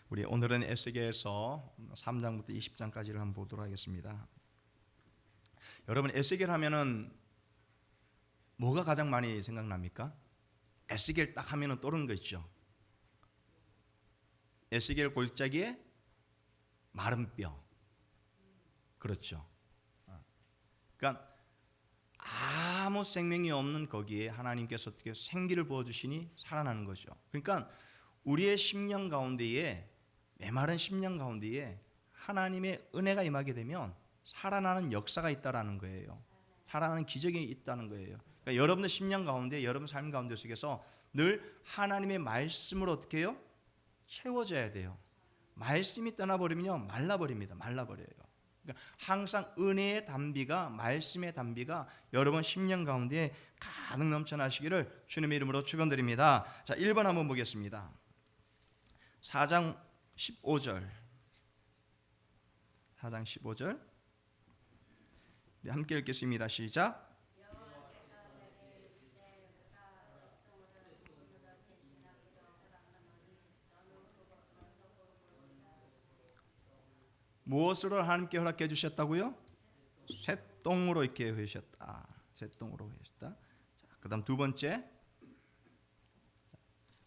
우리 오늘은 에스겔서 3장부터 20장까지를 한번 보도록 하겠습니다. 여러분, 에스겔 하면은 뭐가 가장 많이 생각납니까? 에스겔 딱 하면은 떠오르는 거 있죠. 에스겔 골짜기에 마른 뼈. 그렇죠. 그러니까 아무 생명이 없는 거기에 하나님께서 어떻게 생기를 부어주시니 살아나는 거죠. 그러니까 우리의 심령 가운데에, 메마른 심령 가운데에 하나님의 은혜가 임하게 되면 살아나는 역사가 있다라는 거예요. 살아나는 기적이 있다는 거예요. 그러니까 여러분의 심령 가운데, 여러분 삶 가운데 속에서 늘 하나님의 말씀으로 어떻게 해요? 채워져야 돼요. 말씀이 떠나버리면요, 말라버립니다. 말라버려요. 그러니까 항상 은혜의 담비가, 말씀의 담비가 여러분 심령 가운데 가득 넘쳐나시기를 주님의 이름으로 축원드립니다. 자, 1번 한번 보겠습니다. 4장 15절. 4장 15절. 네, 함께 읽겠습니다. 시작. 무엇으로 하나님께 허락해 주셨다고요? 쇠똥으로 이렇게 회셨다. 쇠똥으로 회셨다. 자, 그다음 두 번째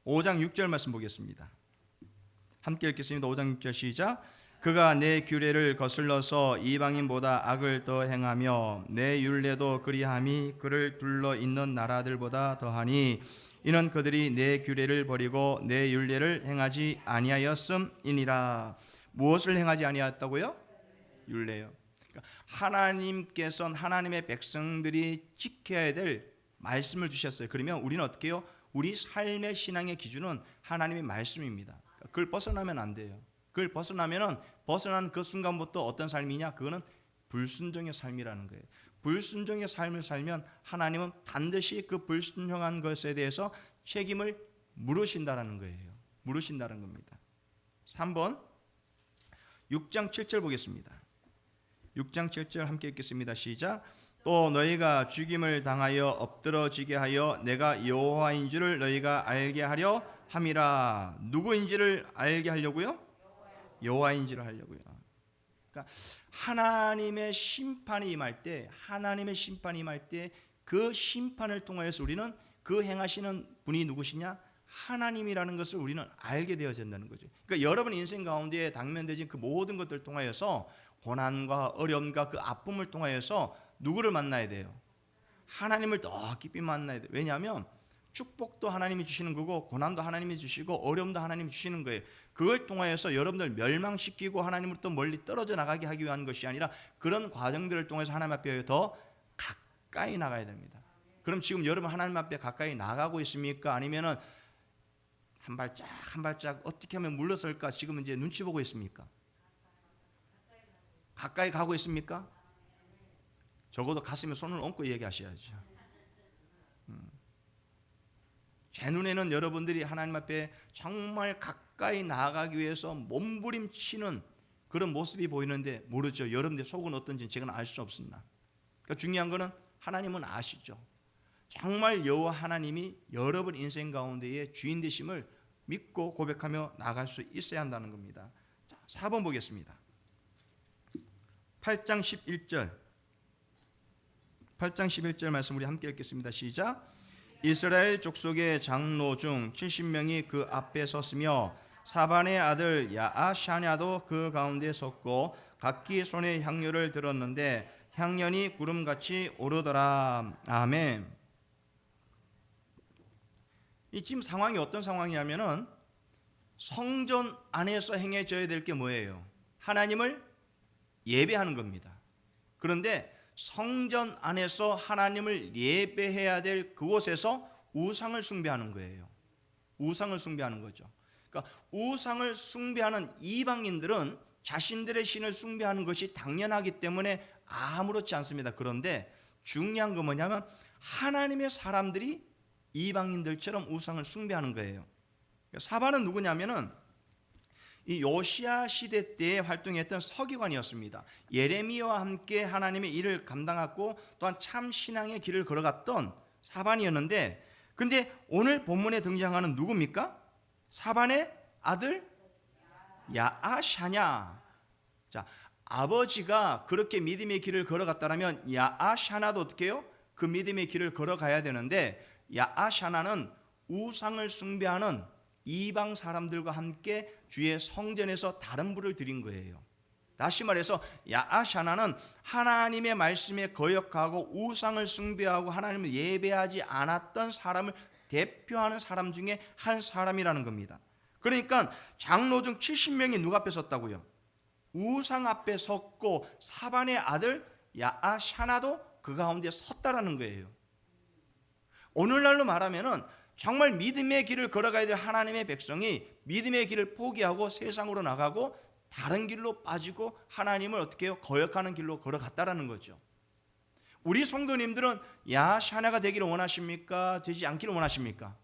5장 6절 말씀 보겠습니다. 함께 읽겠습니다. 5장 6절 시작. 그가 내 규례를 거슬러서 이방인보다 악을 더 행하며 내 율례도 그리함이 그를 둘러 있는 나라들보다 더하니 이는 그들이 내 규례를 버리고 내 율례를 행하지 아니하였음이니라. 무엇을 행하지 아니하였다고요? 율례요. 그러니까 하나님께서는 하나님의 백성들이 지켜야 될 말씀을 주셨어요. 그러면 우리는 어떻게 해요? 우리 삶의 신앙의 기준은 하나님의 말씀입니다. 그걸 벗어나면 안 돼요. 그걸 벗어나면은 벗어난 그 순간부터 어떤 삶이냐? 그거는 불순종의 삶이라는 거예요. 불순종의 삶을 살면 하나님은 반드시 그 불순종한 것에 대해서 책임을 물으신다라는 거예요. 물으신다는 겁니다. 3번 6장 7절 보겠습니다. 6장 7절 함께 읽겠습니다. 시작. 또 너희가 죽임을 당하여 엎드러지게 하여 내가 여호와인 줄을 너희가 알게 하려 함이라. 누구인지를 알게 하려고요? 여호와인 줄을 하려고요. 그러니까 하나님의 심판이 임할 때, 하나님의 심판이 임할 때 그 심판을 통하여서 우리는 그 행하시는 분이 누구시냐? 하나님이라는 것을 우리는 알게 되어진다는 거죠. 그러니까 여러분 인생 가운데 당면되진 그 모든 것들을 통하여서 고난과 어려움과 그 아픔을 통하여서 누구를 만나야 돼요? 하나님을 더 깊이 만나야 돼요. 왜냐하면 축복도 하나님이 주시는 거고 고난도 하나님이 주시고 어려움도 하나님이 주시는 거예요. 그걸 통하여서 여러분들 멸망시키고 하나님으로부터 멀리 떨어져 나가게 하기 위한 것이 아니라 그런 과정들을 통해서 하나님 앞에 더 가까이 나가야 됩니다. 그럼 지금 여러분 하나님 앞에 가까이 나가고 있습니까? 아니면은 한 발짝 한 발짝 어떻게 하면 물러설까 지금 이제 눈치 보고 있습니까? 가까이 가고 있습니까? 적어도 가슴에 손을 얹고 얘기하셔야죠. 제 눈에는 여러분들이 하나님 앞에 정말 가까이 나아가기 위해서 몸부림치는 그런 모습이 보이는데 모르죠. 여러분들 속은 어떤지 제가 알 수 없습니다. 그러니까 중요한 거는 하나님은 아시죠. 정말 여호와 하나님이 여러분 인생 가운데의 주인 되심을 믿고 고백하며 나갈 수 있어야 한다는 겁니다. 자, 4번 보겠습니다. 8장 11절. 8장 11절 말씀 우리 함께 읽겠습니다. 시작. 이스라엘 족속의 장로 중 70명이 그 앞에 섰으며 사반의 아들 야아샤냐도 그 가운데 섰고 각기 손에 향료를 들었는데 향연이 구름같이 오르더라. 아멘. 이 지금 상황이 어떤 상황이냐면은 성전 안에서 행해져야 될 게 뭐예요? 하나님을 예배하는 겁니다. 그런데 성전 안에서 하나님을 예배해야 될 그곳에서 우상을 숭배하는 거예요. 우상을 숭배하는 거죠. 그러니까 우상을 숭배하는 이방인들은 자신들의 신을 숭배하는 것이 당연하기 때문에 아무렇지 않습니다. 그런데 중요한 건 뭐냐면 하나님의 사람들이 이방인들처럼 우상을 숭배하는 거예요. 사반은 누구냐면은 이 요시야 시대 때에 활동했던 서기관이었습니다. 예레미야와 함께 하나님의 일을 감당하고 또한 참 신앙의 길을 걸어갔던 사반이었는데, 근데 오늘 본문에 등장하는 누굽니까? 사반의 아들 야아샤냐. 자, 아버지가 그렇게 믿음의 길을 걸어갔다면 야아샤나도 어떻게 해요? 그 믿음의 길을 걸어가야 되는데, 야아샤나는 우상을 숭배하는 이방 사람들과 함께 주의 성전에서 다른 불을 드린 거예요. 다시 말해서 야아샤나는 하나님의 말씀에 거역하고 우상을 숭배하고 하나님을 예배하지 않았던 사람을 대표하는 사람 중에 한 사람이라는 겁니다. 그러니까 장로 중 70명이 누가 앞에 섰다고요? 우상 앞에 섰고 사반의 아들 야아샤나도 그 가운데 섰다라는 거예요. 오늘날로 말하면은 정말 믿음의 길을 걸어가야 될 하나님의 백성이 믿음의 길을 포기하고 세상으로 나가고 다른 길로 빠지고 하나님을 어떻게 해요? 거역하는 길로 걸어갔다라는 거죠. 우리 성도님들은 야아샤나가 되기를 원하십니까? 되지 않기를 원하십니까?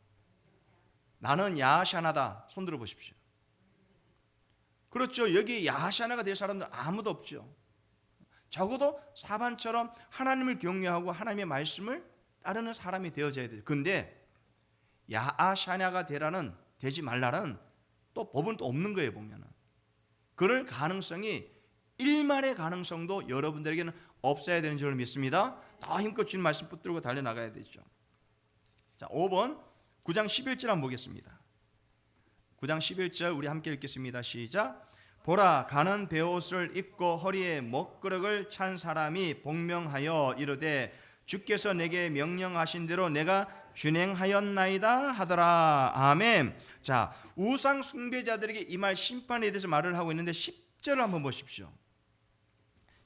나는 야아샤나다. 손 들어 보십시오. 그렇죠. 여기 야아샤나가 될 사람들 아무도 없죠. 적어도 사반처럼 하나님을 경외하고 하나님의 말씀을 따르는 사람이 되어져야 돼요. 근데 야아샤나가 되지 말라는 또 법은 또 없는 거예요. 보면은 그럴 가능성이 일말의 가능성도 여러분들에게는 없어야 되는 줄 믿습니다. 더 힘껏 주님 말씀 붙들고 달려나가야 되죠. 자, 5번 9장 11절 한번 보겠습니다. 9장 11절 우리 함께 읽겠습니다. 시작. 보라, 가는 베옷을 입고 허리에 먹그릇을 찬 사람이 복명하여 이르되 주께서 내게 명령하신 대로 내가 준행하였나이다 하더라. 아멘. 자, 우상 숭배자들에게 이 말 심판에 대해서 말을 하고 있는데 10절을 한번 보십시오.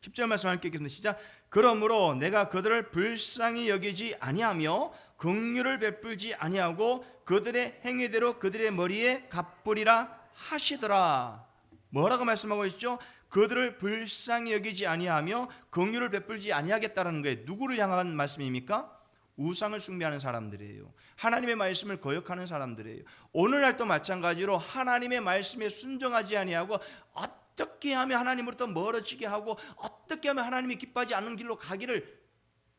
10절 말씀 함께 읽겠습니다. 시작. 그러므로 내가 그들을 불쌍히 여기지 아니하며 긍휼을 베풀지 아니하고 그들의 행위대로 그들의 머리에 갚으리라 하시더라. 뭐라고 말씀하고 있죠? 그들을 불쌍히 여기지 아니하며 긍휼을 베풀지 아니하겠다라는 거예요. 누구를 향한 말씀입니까? 우상을 숭배하는 사람들이에요. 하나님의 말씀을 거역하는 사람들이에요. 오늘날도 마찬가지로 하나님의 말씀에 순종하지 아니하고 어떻게 하면 하나님으로부터 멀어지게 하고 어떻게 하면 하나님이 기뻐하지 않는 길로 가기를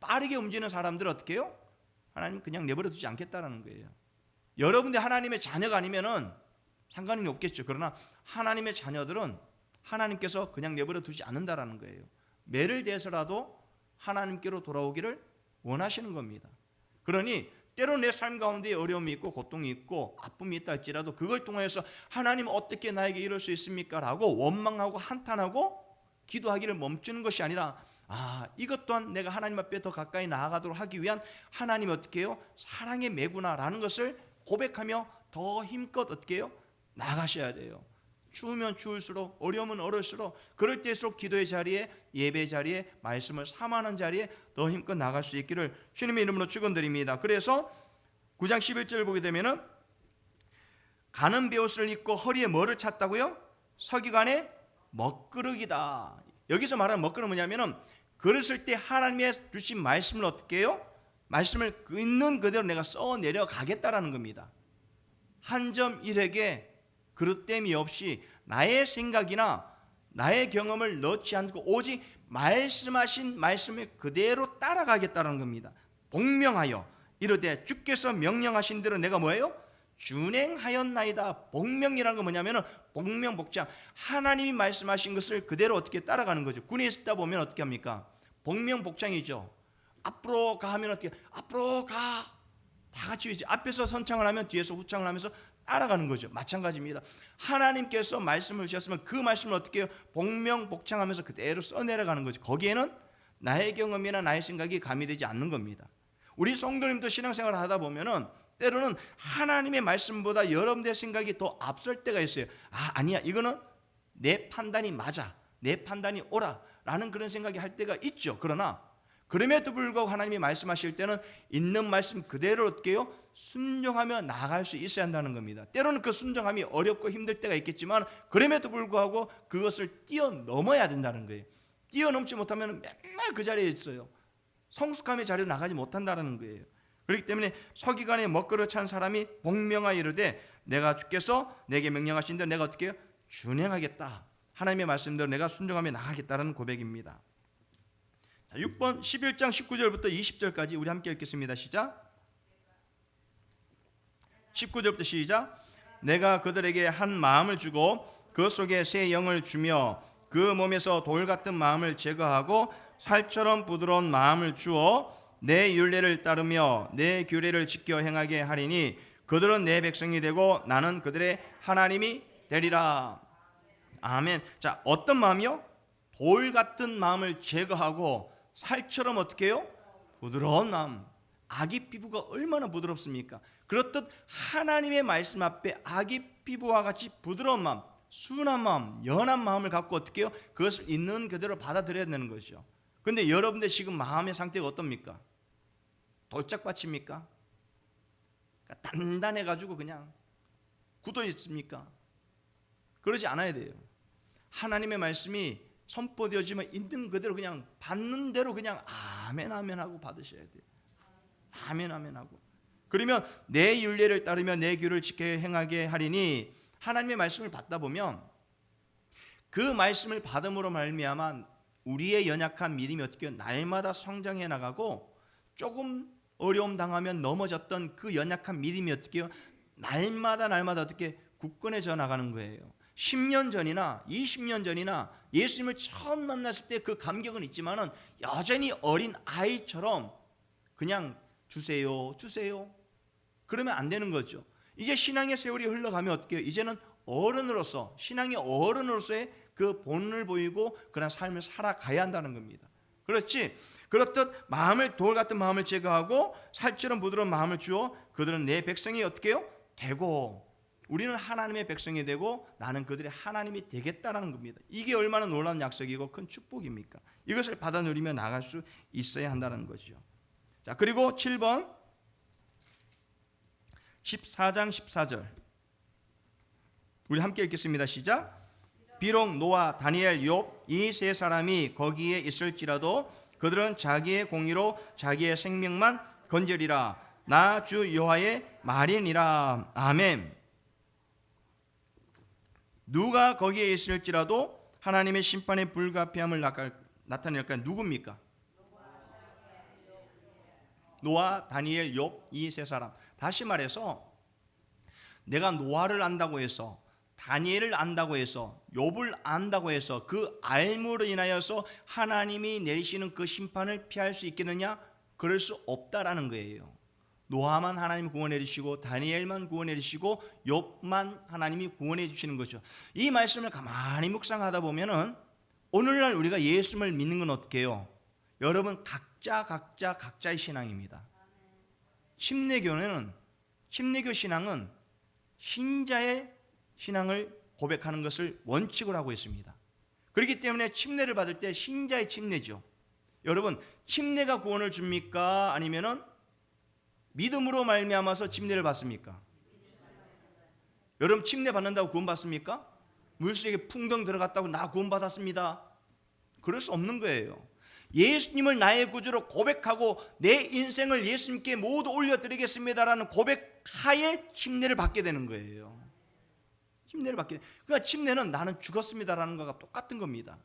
빠르게 움직이는 사람들은 어떻게 해요? 하나님 그냥 내버려 두지 않겠다라는 거예요. 여러분들 하나님의 자녀가 아니면은 상관이 없겠죠. 그러나 하나님의 자녀들은 하나님께서 그냥 내버려 두지 않는다라는 거예요. 매를 대해서라도 하나님께로 돌아오기를 원하시는 겁니다. 그러니 때로 내 삶 가운데 어려움이 있고 고통이 있고 아픔이 있다 할지라도 그걸 통해서 하나님 어떻게 나에게 이럴 수 있습니까? 라고 원망하고 한탄하고 기도하기를 멈추는 것이 아니라 이것 또한 내가 하나님 앞에 더 가까이 나아가도록 하기 위한 하나님이 어떻게 해요? 사랑의 매구나라는 것을 고백하며 더 힘껏 어떻게 해요? 나가셔야 돼요. 추우면 추울수록 어려우면 어려울수록 그럴 때일수록 기도의 자리에 예배 자리에 말씀을 삼하는 자리에 더 힘껏 나갈 수 있기를 주님의 이름으로 축원드립니다. 그래서 9장 11절을 보게 되면은 가는 베옷을 입고 허리에 뭐를 찼다고요? 서기관의 먹그릇이다. 여기서 말하는 먹그릇은 뭐냐면은 그릇을 때 하나님의 주신 말씀을 어떻게 해요? 말씀을 있는 그대로 내가 써 내려가겠다라는 겁니다. 한 점 일에게 그릇됨이 없이 나의 생각이나 나의 경험을 넣지 않고 오직 말씀하신 말씀을 그대로 따라가겠다는 겁니다. 복명하여 이르되 주께서 명령하신 대로 내가 뭐예요? 준행하였나이다. 복명이라는 건 뭐냐면은 복명복장, 하나님이 말씀하신 것을 그대로 어떻게 따라가는 거죠. 군에 있다 보면 어떻게 합니까? 복명복장이죠. 앞으로 가 하면 어떻게? 앞으로 가. 다 같이 이제 앞에서 선창을 하면 뒤에서 후창을 하면서 따라가는 거죠. 마찬가지입니다. 하나님께서 말씀을 주셨으면 그 말씀을 어떻게 해요? 복명복창하면서 그대로 써내려가는 거죠. 거기에는 나의 경험이나 나의 생각이 가미되지 않는 겁니다. 우리 성도님도 신앙생활을 하다 보면은 때로는 하나님의 말씀보다 여러분의 생각이 더 앞설 때가 있어요. 아니야, 이거는 내 판단이 맞아, 내 판단이 옳아 라는 그런 생각이 할 때가 있죠. 그러나 그럼에도 불구하고 하나님이 말씀하실 때는 있는 말씀 그대로 어떻게 해요? 순종하며 나아갈 수 있어야 한다는 겁니다. 때로는 그 순종함이 어렵고 힘들 때가 있겠지만 그럼에도 불구하고 그것을 뛰어넘어야 된다는 거예요. 뛰어넘지 못하면 맨날 그 자리에 있어요. 성숙함의 자리로 나가지 못한다는 거예요. 그렇기 때문에 서기관의 먹그릇 찬 사람이 복명하여 이르되 내가 주께서 내게 명령하신 대로 내가 어떻게 해요? 준행하겠다. 하나님의 말씀대로 내가 순종하며 나가겠다는 고백입니다. 자, 6번 11장 19절부터 20절까지 우리 함께 읽겠습니다. 시작. 19절부터 시작. 내가 그들에게 한 마음을 주고 그 속에 새 영을 주며 그 몸에서 돌 같은 마음을 제거하고 살처럼 부드러운 마음을 주어 내 율례를 따르며 내 규례를 지켜 행하게 하리니 그들은 내 백성이 되고 나는 그들의 하나님이 되리라. 아멘. 자, 어떤 마음이요? 돌 같은 마음을 제거하고 살처럼 어떻게 해요? 부드러운 마음. 아기 피부가 얼마나 부드럽습니까? 그렇듯 하나님의 말씀 앞에 아기 피부와 같이 부드러운 마음, 순한 마음, 연한 마음을 갖고 어떻게 해요? 그것을 있는 그대로 받아들여야 되는 거죠. 그런데 여러분들 지금 마음의 상태가 어떻습니까? 돌짝밭입니까? 단단해가지고 그냥 굳어 있습니까? 그러지 않아야 돼요. 하나님의 말씀이 선포되어지면 있는 그대로 그냥 받는 대로 그냥 아멘 아멘 하고 받으셔야 돼요. 아멘 아멘 하고. 그러면 내 율례를 따르며 내 규를 지켜 행하게 하리니 하나님의 말씀을 받다 보면 그 말씀을 받음으로 말미암아 우리의 연약한 믿음이 어떻게 날마다 성장해 나가고 조금 어려움 당하면 넘어졌던 그 연약한 믿음이 어떻게 날마다 어떻게 굳건해져 나가는 거예요. 10년 전이나 20년 전이나 예수님을 처음 만났을 때 그 감격은 있지만은 여전히 어린 아이처럼 그냥 주세요 그러면 안 되는 거죠. 이제 신앙의 세월이 흘러가면 어떻게 해요? 이제는 어른으로서 신앙의 어른으로서의 그 본을 보이고 그런 삶을 살아가야 한다는 겁니다. 그렇지? 그렇듯 마음을 돌 같은 마음을 제거하고 살처럼 부드러운 마음을 주어 그들은 내 백성이 어떻게 해요? 되고 우리는 하나님의 백성이 되고 나는 그들의 하나님이 되겠다라는 겁니다. 이게 얼마나 놀라운 약속이고 큰 축복입니까? 이것을 받아 누리며 나갈 수 있어야 한다는 거죠. 자, 그리고 7번 14장 14절 우리 함께 읽겠습니다. 시작. 비록 노아, 다니엘, 욥 이 세 사람이 거기에 있을지라도 그들은 자기의 공의로 자기의 생명만 건지리라. 나 주 여호와의 말이니라. 아멘. 누가 거기에 있을지라도 하나님의 심판의 불가피함을 나타낼까? 누굽니까? 노아, 다니엘, 욥 이 세 사람. 다시 말해서 내가 노아를 안다고 해서 다니엘을 안다고 해서 욥을 안다고 해서 그 알므로 인하여서 하나님이 내리시는 그 심판을 피할 수 있겠느냐? 그럴 수 없다라는 거예요. 노아만 하나님이 구원해 주시고 다니엘만 구원해 주시고 욥만 하나님이 구원해 주시는 거죠. 이 말씀을 가만히 묵상하다 보면은 오늘날 우리가 예수님을 믿는 건 어떻게 해요? 여러분 각자의 신앙입니다. 침례교 신앙은 신자의 신앙을 고백하는 것을 원칙으로 하고 있습니다. 그렇기 때문에 침례를 받을 때 신자의 침례죠. 여러분 침례가 구원을 줍니까? 아니면은 믿음으로 말미암아서 침례를 받습니까? 여러분 침례 받는다고 구원 받습니까? 물속에 풍덩 들어갔다고 나 구원 받았습니다. 그럴 수 없는 거예요. 예수님을 나의 구주로 고백하고 내 인생을 예수님께 모두 올려드리겠습니다라는 고백하에 침례를 받게 되는 거예요. 침례를 받게. 그러니까 침례는 나는 죽었습니다라는 것과 똑같은 겁니다.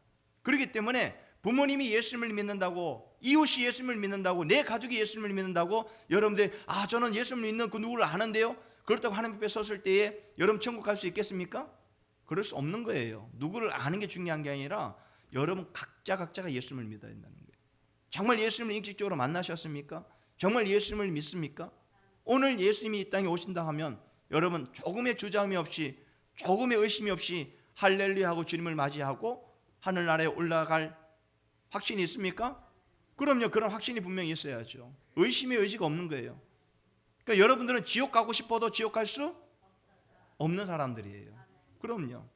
그렇기 때문에 부모님이 예수님을 믿는다고, 이웃이 예수님을 믿는다고, 내 가족이 예수님을 믿는다고 여러분들이 저는 예수님을 믿는 그 누구를 아는데요, 그렇다고 하나님 앞에 섰을 때에 여러분 천국 갈 수 있겠습니까? 그럴 수 없는 거예요. 누구를 아는 게 중요한 게 아니라 여러분 각자가 예수님을 믿어야 된다는 거예요. 정말 예수님을 인격적으로 만나셨습니까? 정말 예수님을 믿습니까? 오늘 예수님이 이 땅에 오신다 하면 여러분 조금의 주저함이 없이, 조금의 의심이 없이 할렐루야 하고 주님을 맞이하고 하늘나라에 올라갈 확신이 있습니까? 그럼요. 그런 확신이 분명히 있어야죠. 의심의 의지가 없는 거예요. 그러니까 여러분들은 지옥 가고 싶어도 지옥 갈 수 없는 사람들이에요. 그럼요.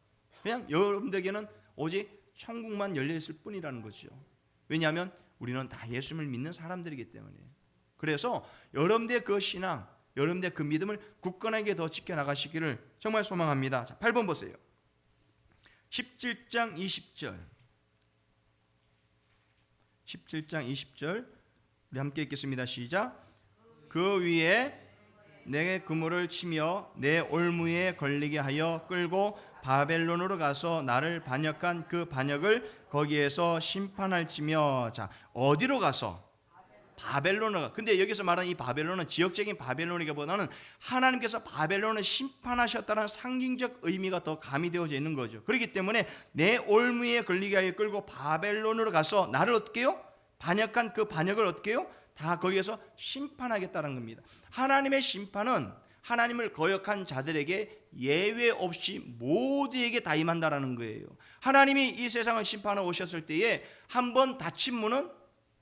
그냥 여러분들에게는 오직 천국만 열려있을 뿐이라는 거죠. 왜냐하면 우리는 다 예수님을 믿는 사람들이기 때문에. 그래서 여러분들의 그 신앙, 여러분들의 그 믿음을 굳건하게 더 지켜나가시기를 정말 소망합니다. 자, 8번 보세요. 17장 20절 17장 20절 우리 함께 읽겠습니다. 시작. 그 위에 내 그물을 치며 내 올무에 걸리게 하여 끌고 바벨론으로 가서 나를 반역한 그 반역을 거기에서 심판할지며. 자, 어디로 가서? 바벨론어가, 근데 여기서 말하는 이 바벨론은 지역적인 바벨론이기보다는 하나님께서 바벨론을 심판하셨다는 상징적 의미가 더 가미되어져 있는 거죠. 그렇기 때문에 내 올무에 걸리게 하여 끌고 바벨론으로 가서 나를 어떻게 해요? 반역한 그 반역을 어떻게 해요? 다 거기에서 심판하겠다는 겁니다. 하나님의 심판은 하나님을 거역한 자들에게 예외 없이 모두에게 다 임한다라는 거예요. 하나님이 이 세상을 심판하러 오셨을 때에 한 번 닫힌 문은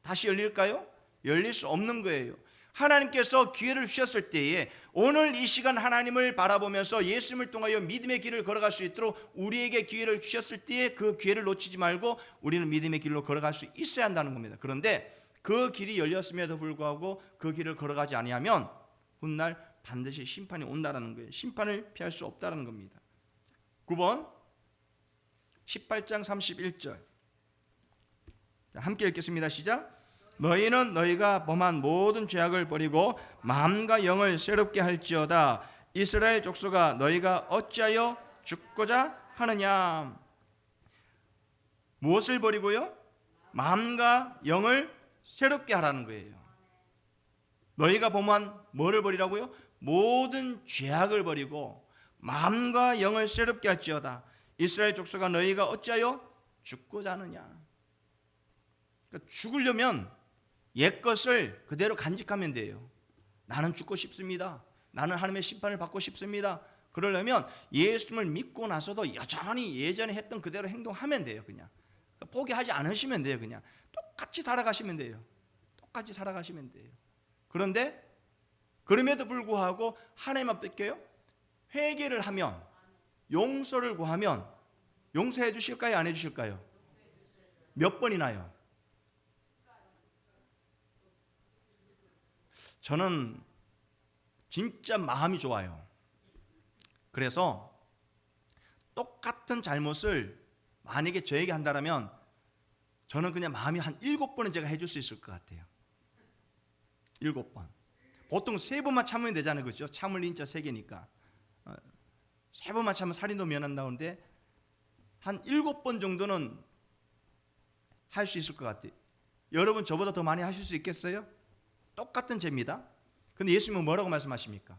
다시 열릴까요? 열릴 수 없는 거예요. 하나님께서 기회를 주셨을 때에 오늘 이 시간 하나님을 바라보면서 예수님을 통하여 믿음의 길을 걸어갈 수 있도록 우리에게 기회를 주셨을 때에 그 기회를 놓치지 말고 우리는 믿음의 길로 걸어갈 수 있어야 한다는 겁니다. 그런데 그 길이 열렸음에도 불구하고 그 길을 걸어가지 아니하면 훗날 반드시 심판이 온다라는 거예요. 심판을 피할 수 없다는 겁니다. 9번 18장 31절 함께 읽겠습니다. 시작. 너희는 너희가 범한 모든 죄악을 버리고 마음과 영을 새롭게 할지어다. 이스라엘 족속아 너희가 어찌하여 죽고자 하느냐. 무엇을 버리고요? 마음과 영을 새롭게 하라는 거예요. 너희가 범한 뭐를 버리라고요? 모든 죄악을 버리고 마음과 영을 새롭게 할지어다. 이스라엘 족속아 너희가 어찌하여 죽고자 하느냐. 그러니까 죽으려면 옛것을 그대로 간직하면 돼요. 나는 죽고 싶습니다. 나는 하나님의 심판을 받고 싶습니다. 그러려면 예수님을 믿고 나서도 여전히 예전에 했던 그대로 행동하면 돼요. 그냥 포기하지 않으시면 돼요. 그냥 똑같이 살아가시면 돼요. 똑같이 살아가시면 돼요. 그런데 그럼에도 불구하고 하나님 앞에요 회개를 하면, 용서를 구하면 용서해 주실까요? 안 해주실까요? 몇 번이나요? 저는 진짜 마음이 좋아요. 그래서 똑같은 잘못을 만약에 저에게 한다면 저는 그냥 마음이 한 7번은 제가 해줄 수 있을 것 같아요. 7번. 보통 3번만 참으면 되잖아요. 그렇죠? 참을 인자 3개니까 3번만 참으면 살인도 면한다는데 한 7번 정도는 할 수 있을 것 같아요. 여러분 저보다 더 많이 하실 수 있겠어요? 똑같은 죄입니다. 근데 예수님은 뭐라고 말씀하십니까?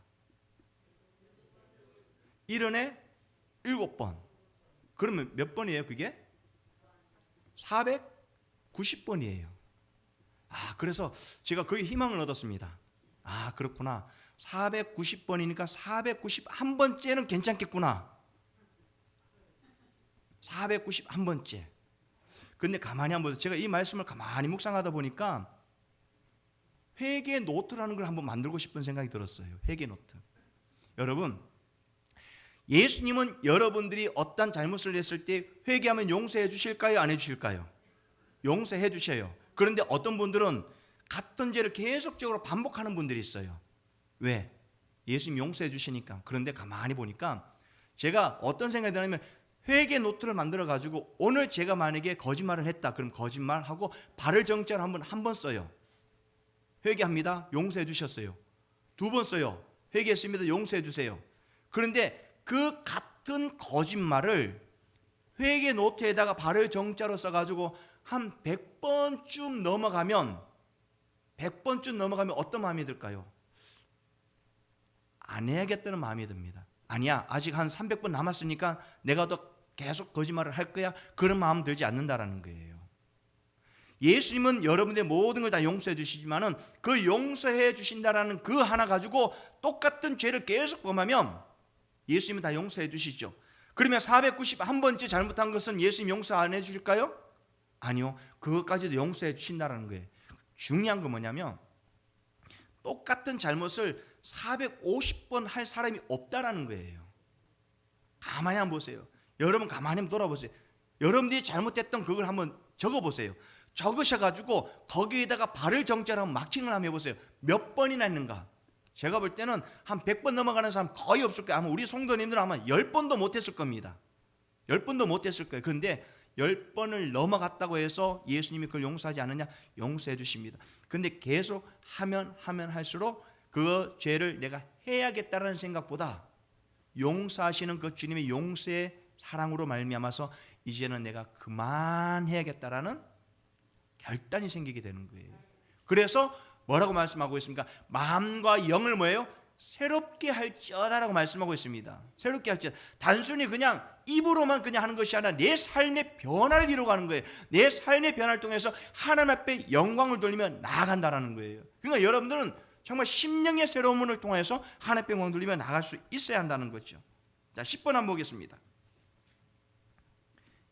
1년에 7번. 그러면 몇 번이에요 그게? 490번이에요. 그래서 제가 거기 희망을 얻었습니다. 그렇구나. 490번이니까 491번째는 괜찮겠구나. 491번째. 근데 가만히 한번 보세요. 제가 이 말씀을 가만히 묵상하다 보니까 회개 노트라는 걸 한번 만들고 싶은 생각이 들었어요. 회개 노트. 여러분, 예수님은 여러분들이 어떤 잘못을 했을 때 회개하면 용서해 주실까요? 안 해 주실까요? 용서해 주셔요. 그런데 어떤 분들은 같은 죄를 계속적으로 반복하는 분들이 있어요. 왜? 예수님 용서해 주시니까. 그런데 가만히 보니까 제가 어떤 생각이 드냐면 회개 노트를 만들어 가지고 오늘 제가 만약에 거짓말을 했다. 그럼 거짓말하고 발을 정죄를 한 번 써요. 회개합니다. 용서해 주셨어요. 2번 써요. 회개했습니다. 용서해 주세요. 그런데 그 같은 거짓말을 회개 노트에다가 발을 정자로 써가지고 한 100번쯤 넘어가면 어떤 마음이 들까요? 안 해야겠다는 마음이 듭니다. 아니야, 아직 한 300번 남았으니까 내가 더 계속 거짓말을 할 거야. 그런 마음 들지 않는다라는 거예요. 예수님은 여러분의 모든 걸 다 용서해 주시지만은 그 용서해 주신다라는 그 하나 가지고 똑같은 죄를 계속 범하면 예수님은 다 용서해 주시죠. 그러면 491번째 잘못한 것은 예수님 용서 안 해 주실까요? 아니요. 그것까지도 용서해 주신다라는 거예요. 중요한 건 뭐냐면 똑같은 잘못을 450번 할 사람이 없다라는 거예요. 가만히 한번 보세요. 여러분 가만히 한번 돌아보세요. 여러분들이 잘못했던 그걸 한번 적어보세요. 적으셔가지고 거기에다가 발을 정자로 한번 마킹을 한번 해보세요. 몇 번이나 했는가? 제가 볼 때는 한 100번 넘어가는 사람 거의 없을 거예요. 아마 우리 성도님들은 아마 10번도 못했을 겁니다. 10번도 못했을 거예요. 그런데 10번을 넘어갔다고 해서 예수님이 그걸 용서하지 않느냐? 용서해 주십니다. 근데 계속 하면 할수록 그 죄를 내가 해야겠다는 생각보다 용서하시는 그 주님의 용서의 사랑으로 말미암아서 이제는 내가 그만해야겠다라는 결단이 생기게 되는 거예요. 그래서 뭐라고 말씀하고 있습니까? 마음과 영을 뭐예요? 새롭게 할지어다라고 말씀하고 있습니다. 새롭게 할지어다. 단순히 그냥 입으로만 그냥 하는 것이 아니라 내 삶의 변화를 이루어가는 거예요. 내 삶의 변화를 통해서 하나님 앞에 영광을 돌리며 나아간다라는 거예요. 그러니까 여러분들은 정말 심령의 새로움을 통해서 하나님 앞에 영광을 돌리며 나아갈 수 있어야 한다는 거죠. 자, 10번 한번 보겠습니다.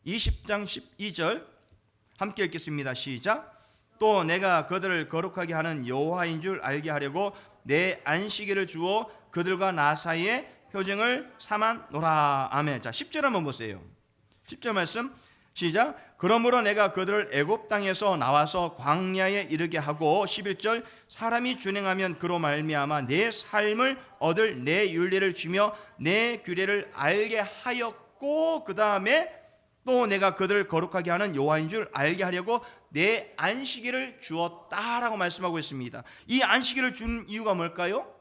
20장 12절 함께 읽겠습니다. 시작. 또 내가 그들을 거룩하게 하는 여호와인 줄 알게 하려고 내 안식일을 주어 그들과 나 사이에 표징을 삼아노라. 아멘. 자, 10절 한번 보세요. 10절 말씀 시작. 그러므로 내가 그들을 애굽 땅에서 나와서 광야에 이르게 하고 11절 사람이 준행하면 그로 말미암아 내 삶을 얻을 내 율례를 주며 내 규례를 알게 하였고 그 다음에 또 내가 그들을 거룩하게 하는 여호와인 줄 알게 하려고 내 안식일을 주었다라고 말씀하고 있습니다. 이 안식일을 준 이유가 뭘까요?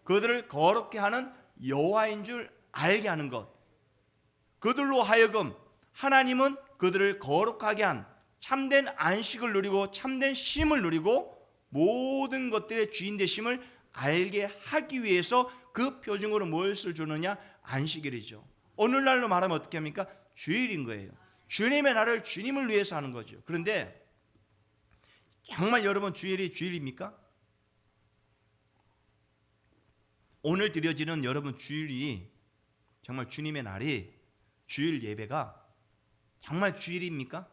그들을 거룩게 하는 여호와인 줄 알게 하는 것. 그들로 하여금 하나님은 그들을 거룩하게 한 참된 안식을 누리고 참된 쉼을 누리고 모든 것들의 주인 되심을 알게 하기 위해서 그 표징으로 무엇을 주느냐? 안식일이죠. 오늘날로 말하면 어떻게 합니까? 주일인 거예요. 주님의 날을 주님을 위해서 하는 거죠. 그런데 정말 여러분 주일이 주일입니까? 오늘 드려지는 여러분 주일이 정말 주님의 날이 주일 예배가 정말 주일입니까?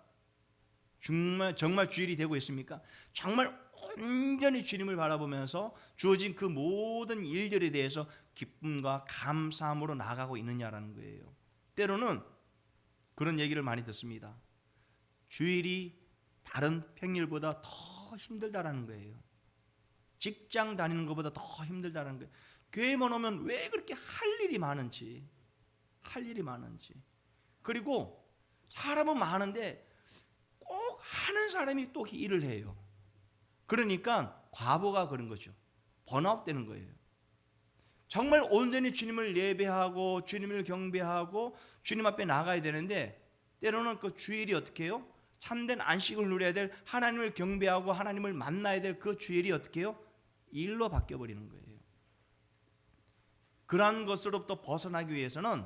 정말 주일이 되고 있습니까? 정말 온전히 주님을 바라보면서 주어진 그 모든 일들에 대해서 기쁨과 감사함으로 나아가고 있느냐라는 거예요. 때로는 그런 얘기를 많이 듣습니다. 주일이 다른 평일보다 더 힘들다라는 거예요. 직장 다니는 것보다 더 힘들다라는 거예요. 교회만 오면 왜 그렇게 할 일이 많은지. 그리고 사람은 많은데 꼭 하는 사람이 또 일을 해요. 그러니까 과부가 그런 거죠. 번아웃 되는 거예요. 정말 온전히 주님을 예배하고 주님을 경배하고 주님 앞에 나가야 되는데 때로는 그 주일이 어떻게 해요? 참된 안식을 누려야 될 하나님을 경배하고 하나님을 만나야 될 그 주일이 어떻게 해요? 일로 바뀌어버리는 거예요. 그러한 것으로부터 벗어나기 위해서는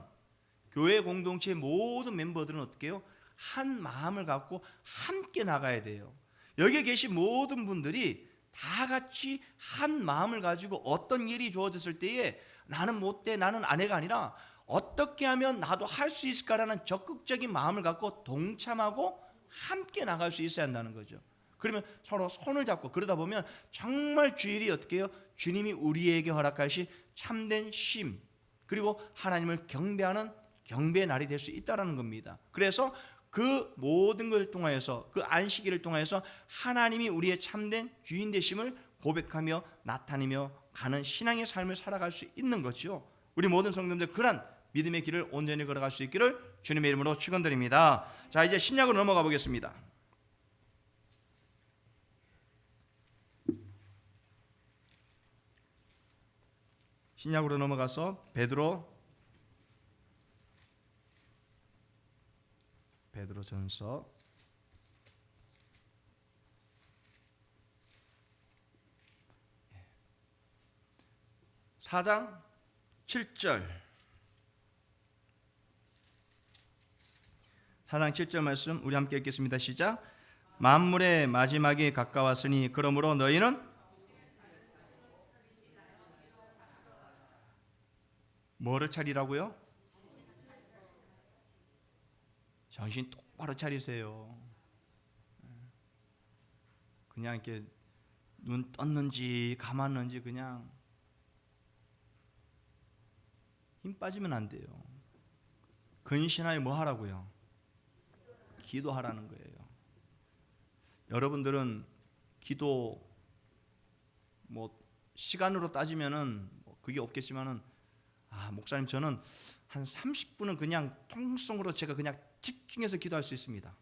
교회 공동체의 모든 멤버들은 어떻게 해요? 한 마음을 갖고 함께 나가야 돼요. 여기에 계신 모든 분들이 다 같이 한 마음을 가지고 어떤 일이 주어졌을 때에 나는 못돼, 나는 아내가 아니라 어떻게 하면 나도 할 수 있을까라는 적극적인 마음을 갖고 동참하고 함께 나갈 수 있어야 한다는 거죠. 그러면 서로 손을 잡고 그러다 보면 정말 주일이 어떻게 해요? 주님이 우리에게 허락하신 참된 쉼 그리고 하나님을 경배하는 경배의 날이 될 수 있다는 겁니다. 그래서 그 모든 것을 통하여서 그 안식일을 통하여서 하나님이 우리의 참된 주인 되심을 고백하며 나타내며 가는 신앙의 삶을 살아갈 수 있는 거죠. 우리 모든 성도님들 그런 믿음의 길을 온전히 걸어갈 수 있기를 주님의 이름으로 축원드립니다. 자, 이제 신약으로 넘어가 보겠습니다. 신약으로 넘어가서 베드로전서 4장 7절 4장 7절 말씀 우리 함께 읽겠습니다. 시작. 만물의 마지막이 가까웠으니 그러므로 너희는 뭐를 차리라고요? 정신 똑바로 차리세요. 그냥 이렇게 눈 떴는지 감았는지 그냥 힘 빠지면 안 돼요. 근신하여 뭐 하라고요? 기도하라는 거예요. 여러분들은 기도 뭐 시간으로 따지면은 그게 없겠지만은 목사님 저는 한 30분은 그냥 통성으로 제가 그냥 집중해서 기도할 수 있습니다.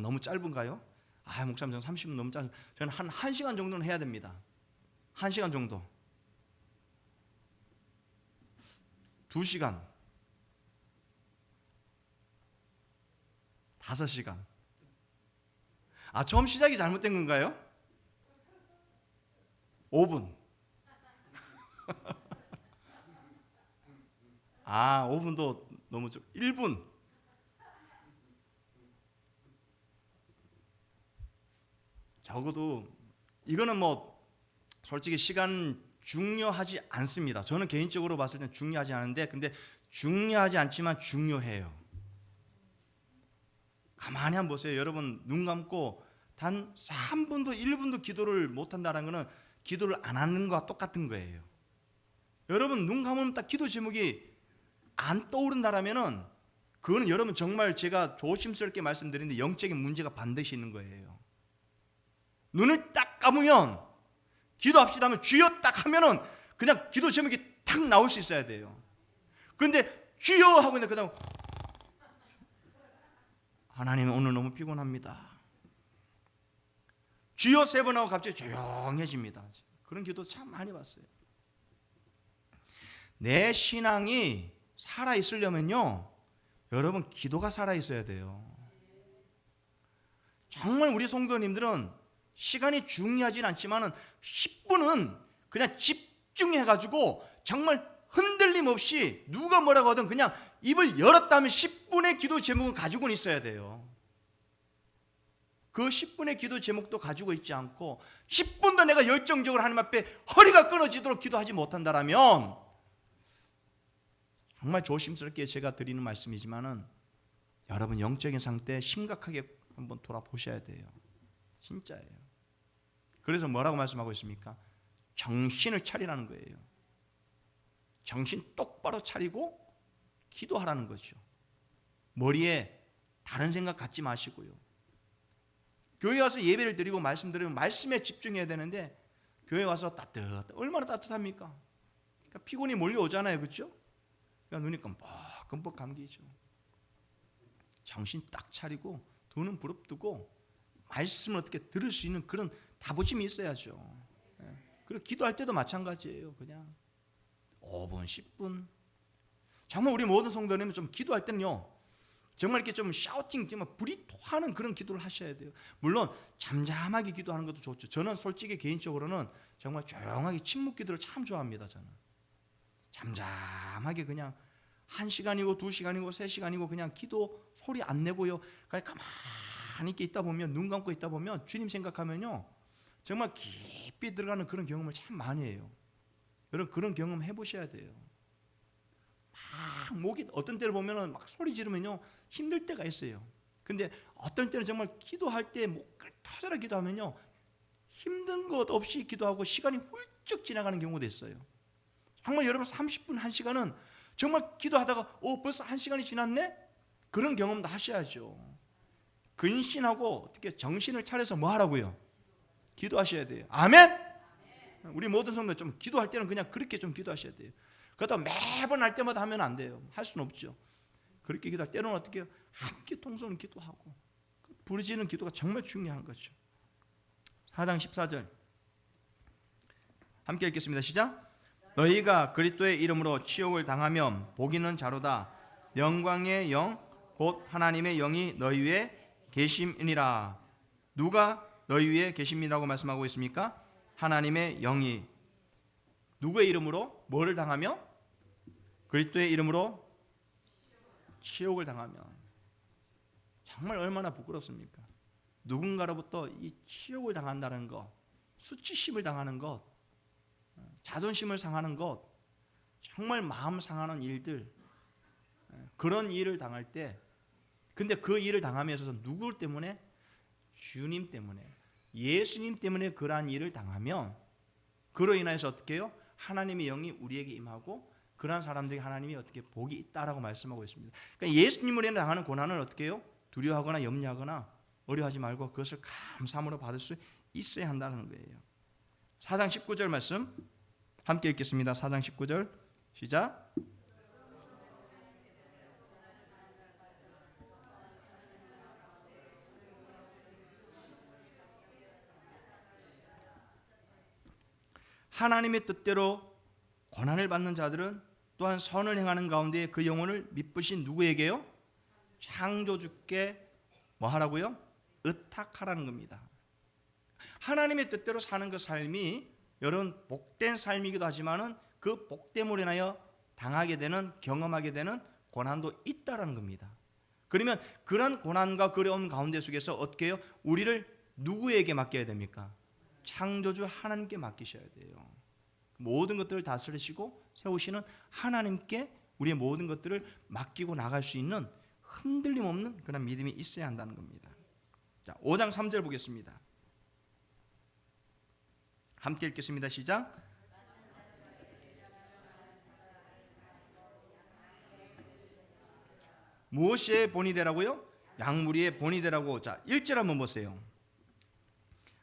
너무 짧은가요? 목사님 저는 30분 너무 짧아요. 저는 한 1시간 정도는 해야 됩니다. 1시간 정도. 2시간 5시간 처음 시작이 잘못된 건가요? 5분. 5분도 너무 1분. 적어도 이거는 솔직히 시간 중요하지 않습니다. 저는 개인적으로 봤을 땐 중요하지 않은데, 근데 중요하지 않지만 중요해요. 가만히 한번 보세요. 여러분 눈 감고 단 3분도 1분도 기도를 못한다는 것은 기도를 안 하는 것과 똑같은 거예요. 여러분 눈 감으면 딱 기도 제목이 안 떠오른다라면은 그거는 여러분 정말 제가 조심스럽게 말씀드리는데 영적인 문제가 반드시 있는 거예요. 눈을 딱 감으면 기도합시다 하면 주여 딱 하면은 그냥 기도 제목이 탁 나올 수 있어야 돼요. 그런데 주여 하고 있는데 그냥 하나님 오늘 너무 피곤합니다. 주여 3번 하고 갑자기 조용해집니다. 그런 기도 참 많이 봤어요. 내 신앙이 살아있으려면요, 여러분 기도가 살아있어야 돼요. 정말 우리 성도님들은 시간이 중요하진 않지만 10분은 그냥 집중해가지고 정말 흔들림 없이 누가 뭐라고 하든 그냥 입을 열었다면 10분의 기도 제목은 가지고는 있어야 돼요. 그 10분의 기도 제목도 가지고 있지 않고 10분도 내가 열정적으로 하나님 앞에 허리가 끊어지도록 기도하지 못한다라면, 정말 조심스럽게 제가 드리는 말씀이지만은 여러분 영적인 상태 심각하게 한번 돌아보셔야 돼요. 진짜예요. 그래서 뭐라고 말씀하고 있습니까? 정신을 차리라는 거예요. 정신 똑바로 차리고 기도하라는 거죠. 머리에 다른 생각 갖지 마시고요. 교회 와서 예배를 드리고 말씀드리면 말씀에 집중해야 되는데 교회 와서 얼마나 따뜻합니까? 그러니까 피곤이 몰려오잖아요. 그렇죠? 그러니까 눈이 끔뻑끔뻑 감기죠. 정신 딱 차리고 두 눈 부릅뜨고 말씀을 어떻게 들을 수 있는 그런 다부심이 있어야죠. 그리고 기도할 때도 마찬가지예요. 그냥 5분, 10분. 정말 우리 모든 성도님은 좀 기도할 때는요, 정말 이렇게 좀 샤우팅, 정말 불이 토하는 그런 기도를 하셔야 돼요. 물론 잠잠하게 기도하는 것도 좋죠. 저는 솔직히 개인적으로는 정말 조용하게 침묵 기도를 참 좋아합니다. 저는 잠잠하게 그냥 1시간이고 2시간이고 3시간이고 그냥 기도 소리 안 내고요, 그냥 가만히 있게 있다 보면, 눈 감고 있다 보면 주님 생각하면요 정말 깊이 들어가는 그런 경험을 참 많이 해요. 여러분 그런 경험 해보셔야 돼요. 막 목이 어떤 때를 보면은 막 소리 지르면요 힘들 때가 있어요. 근데 어떤 때는 정말 기도할 때 목을 터져라 기도하면요 힘든 것 없이 기도하고 시간이 훌쩍 지나가는 경우도 있어요. 정말 여러분 30분, 1시간은 정말 기도하다가 벌써 1시간이 지났네? 그런 경험도 하셔야죠. 근신하고 어떻게 정신을 차려서 뭐 하라고요? 기도하셔야 돼요. 아멘? 우리 모든 성도 좀 기도할 때는 그냥 그렇게 좀 기도하셔야 돼요. 그렇다고 매번 할 때마다 하면 안 돼요. 할 수는 없죠. 그렇게 기도할 때는 어떻게 해요? 함께 통성은 기도하고 부르짖는 기도가 정말 중요한 거죠. 4장 14절 함께 읽겠습니다. 시작. 너희가 그리스도의 이름으로 치욕을 당하면 복이는 자로다. 영광의 영 곧 하나님의 영이 너희 위에 계심이니라. 누가 너희 위에 계심이라고 말씀하고 있습니까? 하나님의 영이. 누구의 이름으로 뭐를 당하며? 그리스도의 이름으로 치욕을 당하면. 정말 얼마나 부끄럽습니까? 누군가로부터 이 치욕을 당한다는 것, 수치심을 당하는 것, 자존심을 상하는 것, 정말 마음 상하는 일들, 그런 일을 당할 때, 근데 그 일을 당하면서 누구 때문에? 주님 때문에, 예수님 때문에 그러한 일을 당하면 그로 인해서 어떻게 해요? 하나님의 영이 우리에게 임하고 그러한 사람들에게 하나님이 어떻게 복이 있다라고 말씀하고 있습니다. 그러니까 예수님으로 인해 당하는 고난을 어떻게 해요? 두려워하거나 염려하거나 어려워하지 말고 그것을 감사함으로 받을 수 있어야 한다는 거예요. 4장 19절 말씀 함께 읽겠습니다. 4장 19절 시작. 하나님의 뜻대로 고난을 받는 자들은 또한 선을 행하는 가운데 그 영혼을 미쁘신 누구에게요? 창조주께 뭐 하라고요? 의탁하라는 겁니다. 하나님의 뜻대로 사는 그 삶이 여러분 복된 삶이기도 하지만은 그 복됨으로 인하여 당하게 되는, 경험하게 되는 고난도 있다라는 겁니다. 그러면 그런 고난과 어려움 가운데 속에서 어떻게 해요? 우리를 누구에게 맡겨야 됩니까? 창조주 하나님께 맡기셔야 돼요. 모든 것들을 다스리시고 세우시는 하나님께 우리의 모든 것들을 맡기고 나갈 수 있는 흔들림 없는 그런 믿음이 있어야 한다는 겁니다. 자, 5장 3절 보겠습니다. 함께 읽겠습니다. 시작. 무엇의 본이 되라고요? 양무리의 본이 되라고. 자, 1절 한번 보세요.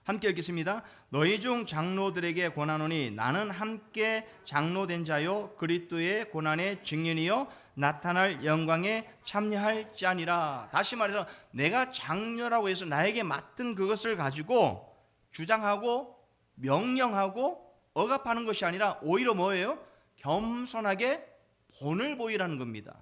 함께 읽겠습니다. 너희 중 장로들에게 권하노니 나는 함께 장로된 자요 그리스도의 고난의 증인이요 나타날 영광에 참여할 자니라. 다시 말해서 내가 장로라고 해서 나에게 맡은 그것을 가지고 주장하고 명령하고 억압하는 것이 아니라 오히려 뭐예요? 겸손하게 본을 보이라는 겁니다.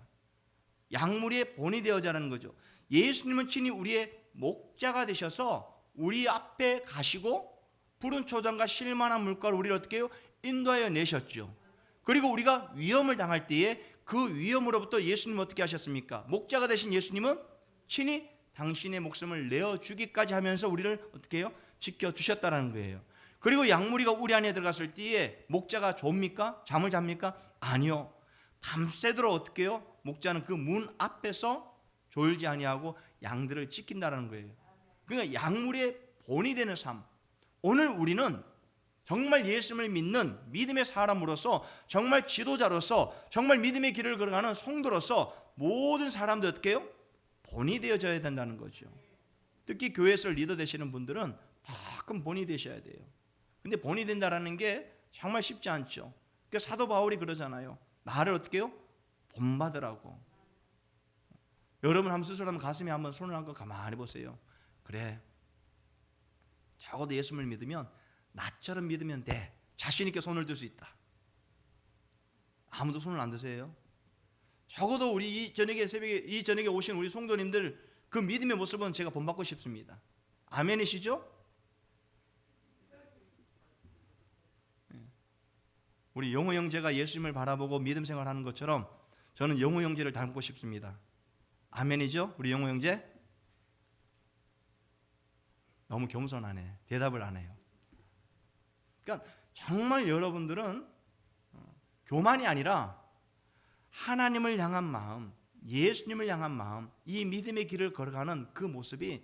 양무리의 본이 되어자라는 거죠. 예수님은 친히 우리의 목자가 되셔서 우리 앞에 가시고 푸른 초장과 실만한 물가를 우리를 어떻게 해요? 인도하여 내셨죠. 그리고 우리가 위험을 당할 때에 그 위험으로부터 예수님은 어떻게 하셨습니까? 목자가 되신 예수님은 친히 당신의 목숨을 내어주기까지 하면서 우리를 어떻게 해요? 지켜주셨다는 거예요. 그리고 양무리가 우리 안에 들어갔을 때에 목자가 좁니까? 잠을 잡니까? 아니요. 밤새도록 어떻게 해요? 목자는 그 문 앞에서 졸지 아니하고 양들을 지킨다는 거예요. 그러니까 양무리의 본이 되는 삶. 오늘 우리는 정말 예수님을 믿는 믿음의 사람으로서, 정말 지도자로서, 정말 믿음의 길을 걸어가는 성도로서 모든 사람들 어떻게 해요? 본이 되어져야 된다는 거죠. 특히 교회에서 리더 되시는 분들은 다 큰 본이 되셔야 돼요. 근데 본이 된다는 게 정말 쉽지 않죠. 그러니까 사도 바울이 그러잖아요. 나를 어떻게 해요? 본받으라고. 여러분 한번 스스로 한번 가슴에 한번 손을 얹고 가만히 보세요. 그래, 적어도 예수님을 믿으면 나처럼 믿으면 돼. 자신 있게 손을 들 수 있다. 아무도 손을 안 드세요? 적어도 우리 이 저녁에 오신 우리 성도님들 그 믿음의 모습은 제가 본받고 싶습니다. 아멘이시죠? 우리 영호 형제가 예수님을 바라보고 믿음 생활하는 것처럼 저는 영호 형제를 닮고 싶습니다. 아멘이죠? 우리 영호 형제? 너무 겸손하네. 대답을 안 해요. 그러니까 정말 여러분들은 교만이 아니라 하나님을 향한 마음, 예수님을 향한 마음, 이 믿음의 길을 걸어가는 그 모습이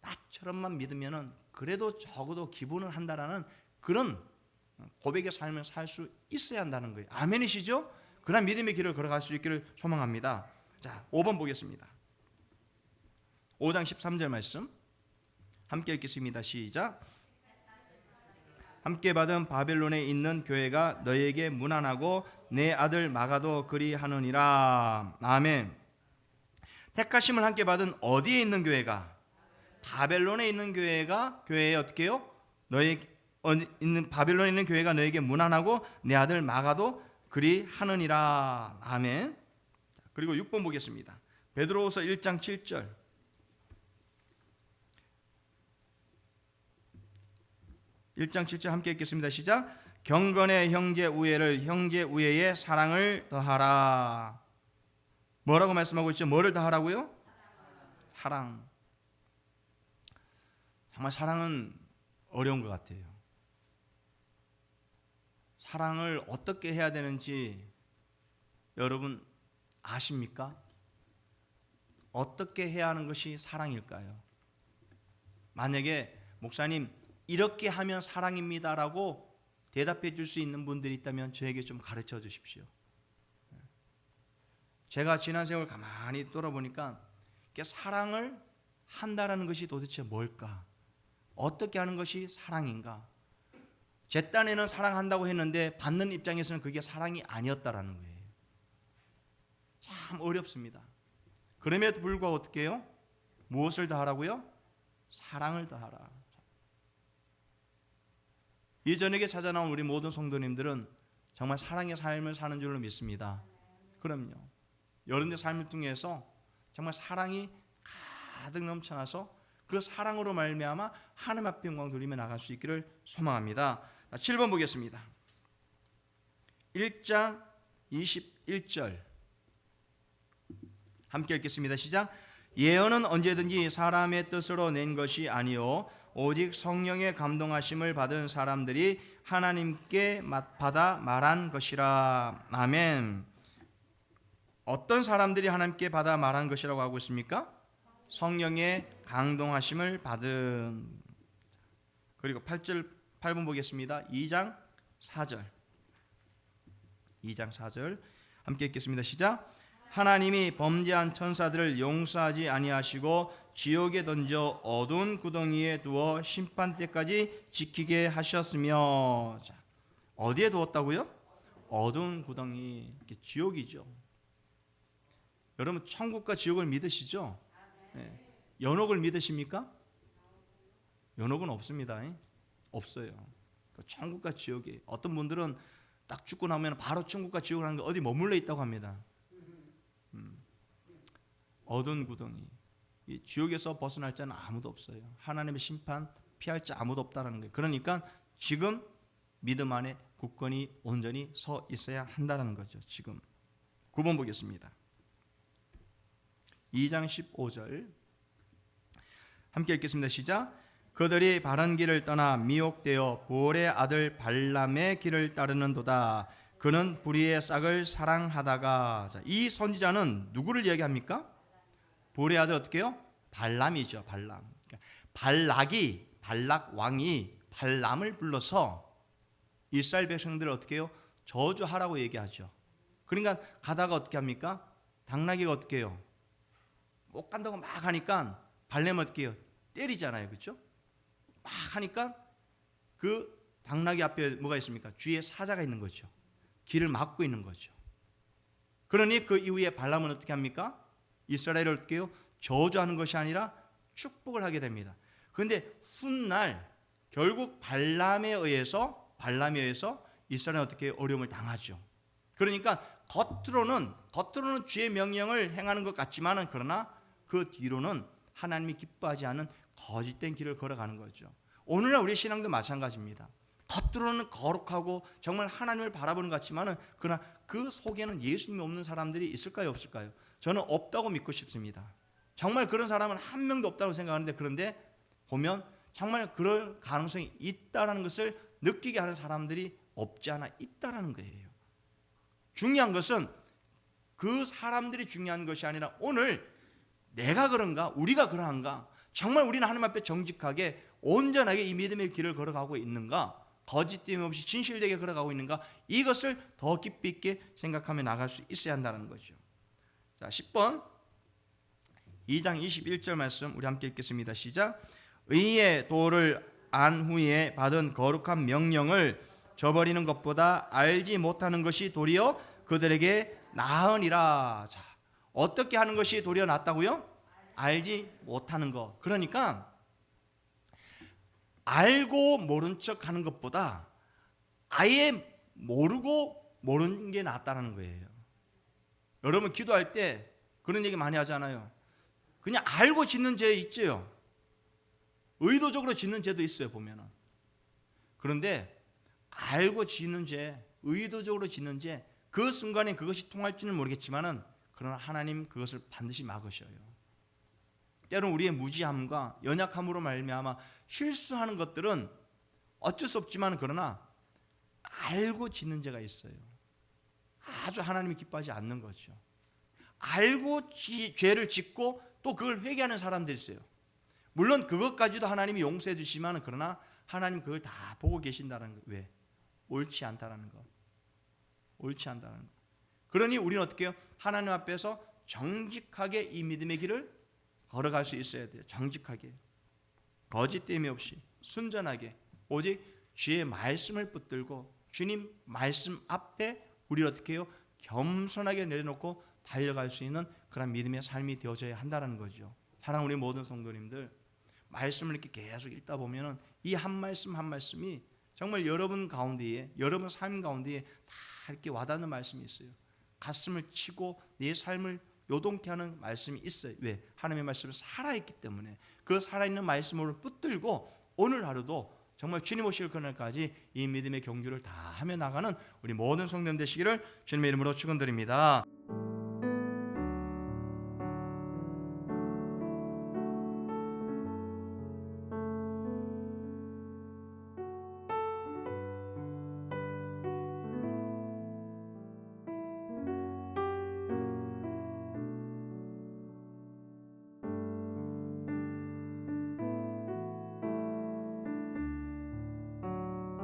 나처럼만 믿으면은 그래도 적어도 기분은 한다라는 그런 고백의 삶을 살 수 있어야 한다는 거예요. 아멘이시죠? 그런 믿음의 길을 걸어갈 수 있기를 소망합니다. 자, 5번 보겠습니다. 5장 13절 말씀 함께 읽겠습니다. 시작. 함께 받은 바벨론에 있는 교회가 너에게 문안하고 내 아들 마가도 그리하느니라. 아멘. 택하심을 함께 받은 어디에 있는 교회가? 바벨론에 있는 교회에 어떻게 해요? 바벨론에 있는 교회가 너에게 문안하고 내 아들 마가도 그리하느니라. 아멘. 그리고 6번 보겠습니다. 베드로후서 1장 7절. 1장 7절 함께 읽겠습니다. 시작. 경건의 형제 우애를 형제 우애의 사랑을 더하라. 뭐라고 말씀하고 있죠? 뭐를 더하라고요? 사랑. 정말 사랑은 어려운 것 같아요. 사랑을 어떻게 해야 되는지 여러분 아십니까? 어떻게 해야 하는 것이 사랑일까요? 만약에 목사님 이렇게 하면 사랑입니다라고 대답해 줄 수 있는 분들이 있다면 저에게 좀 가르쳐 주십시오. 제가 지난 세월 가만히 돌아보니까 사랑을 한다라는 것이 도대체 뭘까? 어떻게 하는 것이 사랑인가? 제 딴에는 사랑한다고 했는데 받는 입장에서는 그게 사랑이 아니었다라는 거예요. 참 어렵습니다. 그럼에도 불구하고 어떻게 해요? 무엇을 더하라고요? 사랑을 더하라. 이 저녁에 찾아 나온 우리 모든 성도님들은 정말 사랑의 삶을 사는 줄로 믿습니다. 그럼요. 여러분의 삶을 통해서 정말 사랑이 가득 넘쳐나서 그 사랑으로 말미암아 하나님 앞에 영광 돌리며 나갈 수 있기를 소망합니다. 7번 보겠습니다. 1장 21절 함께 읽겠습니다. 시작. 예언은 언제든지 사람의 뜻으로 낸 것이 아니요 오직 성령의 감동하심을 받은 사람들이 하나님께 받아 말한 것이라. 아멘. 어떤 사람들이 하나님께 받아 말한 것이라고 하고 있습니까? 성령의 감동하심을 받은. 그리고 8번 보겠습니다. 2장 4절 함께 읽겠습니다. 시작. 하나님이 범죄한 천사들을 용서하지 아니하시고 지옥에 던져 어두운 구덩이에 두어 심판 때까지 지키게 하셨으며. 자, 어디에 두었다고요? 어두운 구덩이, 지옥이죠. 여러분 천국과 지옥을 믿으시죠? 네. 연옥을 믿으십니까? 연옥은 없습니다. 없어요. 천국과 지옥이, 어떤 분들은 딱 죽고 나면 바로 천국과 지옥을 하는 게 어디 머물러 있다고 합니다. 어두운 구덩이, 이 지옥에서 벗어날 자는 아무도 없어요. 하나님의 심판 피할 자 아무도 없다는 거예요. 그러니까 지금 믿음 안에 굳건히 온전히 서 있어야 한다는 거죠. 지금 9번 보겠습니다. 2장 15절 함께 읽겠습니다. 시작. 그들이 바른 길을 떠나 미혹되어 보올의 아들 발람의 길을 따르는도다. 그는 불의의 싹을 사랑하다가. 자, 이 선지자는 누구를 얘기합니까? 보올의 아들 어떻게 해요? 발람이죠. 발람. 발락 왕이 발람을 불러서 이스라엘 백성들을 어떻게 해요? 저주하라고 얘기하죠. 그러니까 가다가 어떻게 합니까? 당나귀가 어떻게 해요? 못 간다고 막 하니까 발람은 어떻게 해요? 때리잖아요. 그렇죠? 막 하니까 그 당나귀 앞에 뭐가 있습니까? 주위에 사자가 있는 거죠. 길을 막고 있는 거죠. 그러니 그 이후에 발람은 어떻게 합니까? 이스라엘을 어떻게 해요? 저주하는 것이 아니라 축복을 하게 됩니다. 그런데 훗날 결국 발람에 의해서 이스라엘은 어떻게 어려움을 당하죠. 그러니까 겉으로는 주의 명령을 행하는 것 같지만은 그러나 그 뒤로는 하나님이 기뻐하지 않은 거짓된 길을 걸어가는 거죠. 오늘날 우리 신앙도 마찬가지입니다. 겉으로는 거룩하고 정말 하나님을 바라보는 것 같지만은 그러나 그 속에는 예수님이 없는 사람들이 있을까요, 없을까요? 저는 없다고 믿고 싶습니다. 정말 그런 사람은 한 명도 없다고 생각하는데, 그런데 보면 정말 그럴 가능성이 있다라는 것을 느끼게 하는 사람들이 없지 않아 있다라는 거예요. 중요한 것은 그 사람들이 중요한 것이 아니라 오늘 내가 그런가, 우리가 그러한가, 정말 우리는 하나님 앞에 정직하게 온전하게 이 믿음의 길을 걸어가고 있는가, 거짓됨 없이 진실되게 걸어가고 있는가, 이것을 더 깊이 있게 생각하며 나갈 수 있어야 한다는 거죠. 자, 10번 2장 21절 말씀 우리 함께 읽겠습니다. 시작. 의의 도를 안 후에 받은 거룩한 명령을 저버리는 것보다 알지 못하는 것이 도리어 그들에게 나으니라. 자, 어떻게 하는 것이 도리어 낫다고요? 알지 못하는 것. 그러니까 알고 모른 척 하는 것보다 아예 모르고 모르는 게 낫다는 거예요. 여러분 기도할 때 그런 얘기 많이 하잖아요. 그냥 알고 짓는 죄 있죠. 의도적으로 짓는 죄도 있어요, 보면은. 그런데 알고 짓는 죄, 의도적으로 짓는 죄, 그 순간에 그것이 통할지는 모르겠지만은 그러나 하나님 그것을 반드시 막으셔요. 때로는 우리의 무지함과 연약함으로 말미암아 실수하는 것들은 어쩔 수 없지만 그러나 알고 짓는 죄가 있어요. 아주 하나님이 기뻐하지 않는 거죠. 알고 죄를 짓고 또 그걸 회개하는 사람들이 있어요. 물론 그것까지도 하나님이 용서해 주시지만 그러나 하나님 그걸 다 보고 계신다는 거. 왜? 옳지 않다라는 거. 옳지 않다는 거. 그러니 우리는 어떻게 해요? 하나님 앞에서 정직하게 이 믿음의 길을 걸어갈 수 있어야 돼요. 정직하게, 거짓됨이 없이 순전하게 오직 주의 말씀을 붙들고 주님 말씀 앞에 우리 어떻게 해요? 겸손하게 내려놓고 달려갈 수 있는 그런 믿음의 삶이 되어져야 한다는 거죠. 사랑하는 우리 모든 성도님들, 말씀을 이렇게 계속 읽다 보면은 이 한 말씀 한 말씀이 정말 여러분 가운데에, 여러분 삶 가운데에 다 이렇게 와닿는 말씀이 있어요. 가슴을 치고 내 삶을 요동케 하는 말씀이 있어요. 왜? 하나님의 말씀이 살아있기 때문에 그 살아있는 말씀으로 붙들고 오늘 하루도 정말 주님 오실 그날까지 이 믿음의 경주를 다 하며 나가는 우리 모든 성도님 되시기를 주님의 이름으로 축원드립니다.